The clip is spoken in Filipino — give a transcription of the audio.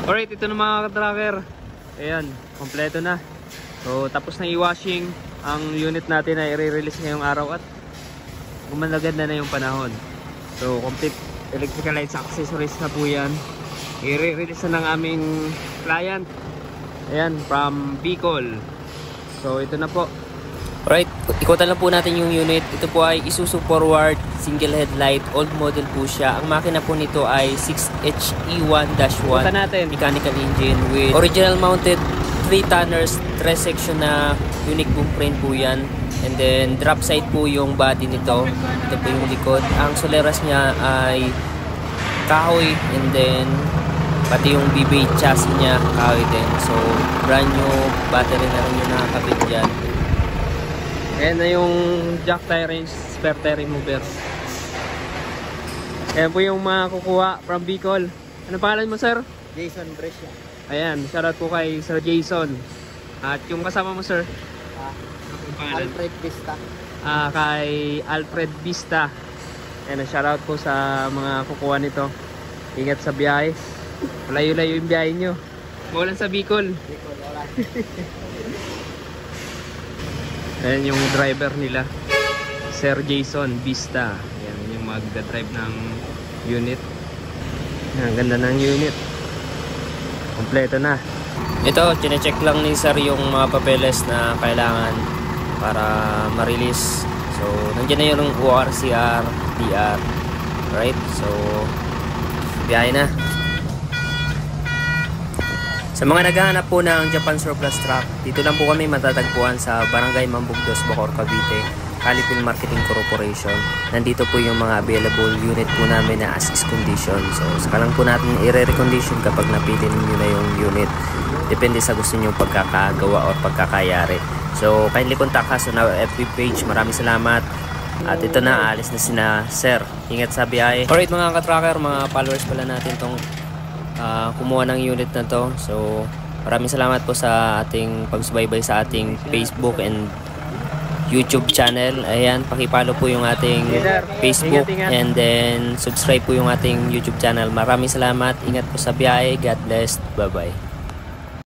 Alright, ito na mga ka-tracker. Ayan, kompleto na. So, tapos na i-washing. Ang unit natin ay i-release ngayong araw at gumanagad na yung panahon. So, complete electrical lights accessories na po yan. I-release na ng aming client. Ayan, from Bicol. So, ito na po. Alright, ikutan lang po natin yung unit. Ito po ay Isuzu Forward single headlight, old model po siya. Ang makina po nito ay 6HE1-1 mechanical engine with original mounted 3 tonners, 3 section na unique boom frame po yan. And then drop side po yung body nito. Ito po yung likod. Ang soleras niya ay kahoy, and then pati yung BB chassis niya kahoy din. So brand new battery na rin yung nakakabit dyan. Ayan na yung jack tire range, spare tire remover. Ayan po yung mga kukuha from Bicol. Ano pangalan mo, sir? Jason Brescia. Ayan, shoutout po kay Sir Jason. At yung kasama mo, sir? Alfred Vista. Kay Alfred Vista. Ayan, shoutout po sa mga kukuha nito. Ingat sa biyahe. Malayo-layo yung biyahe nyo. Maulan sa Bicol. Bicol, wala. Ayan yung driver nila, Sir Jason Vista. Ayan yung magda-drive ng unit. Ang ganda ng unit. Kompleto na. Ito, chinecheck lang ni Sir yung mga papeles na kailangan para ma-release. So, nandiyan na yung ORCR, DR. Right? So, biyahe na. Sa mga naghahanap po ng Japan Surplus Truck, dito lang po kami matatagpuan sa Barangay Mambugdos, Bacoor, Cavite, Calipin Marketing Corporation. Nandito po yung mga available unit po namin na as-is condition. So, saka lang po natin i-recondition kapag napili ninyo na yung unit. Depende sa gusto nyo pagkakagawa o pagkakayari. So, kindly contact us on our FB page. Maraming salamat. At ito na, alis na sina Sir. Ingat sa biyahe. Alright mga ka-tracker, mga followers pala natin tong kumuha ng unit na to. So maraming salamat po sa ating pagsubaybay sa ating Facebook and YouTube channel. Ayan, pakipollow po yung ating Facebook and then subscribe po yung ating YouTube channel. Maraming salamat. Ingat po sa biyahe. God bless. Bye bye.